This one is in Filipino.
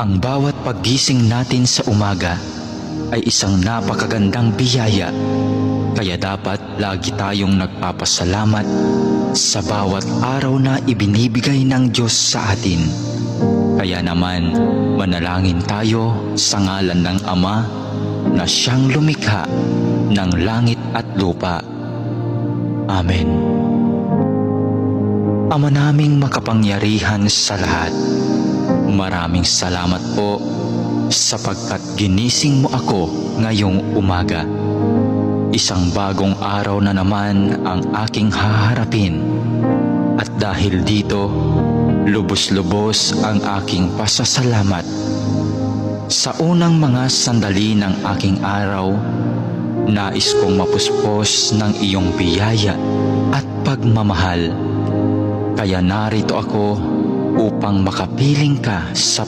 Ang bawat paggising natin sa umaga ay isang napakagandang biyaya, kaya dapat lagi tayong nagpapasalamat sa bawat araw na ibinibigay ng Diyos sa atin. Kaya naman, manalangin tayo sa ngalan ng Ama na siyang lumikha ng langit at lupa. Amen. Ama naming makapangyarihan sa lahat, maraming salamat po sapagkat ginising mo ako ngayong umaga. Isang bagong araw na naman ang aking haharapin. At dahil dito, lubos-lubos ang aking pasasalamat. Sa unang mga sandali ng aking araw, nais kong mapuspos ng iyong biyaya at pagmamahal. Kaya narito ako upang makapiling ka sa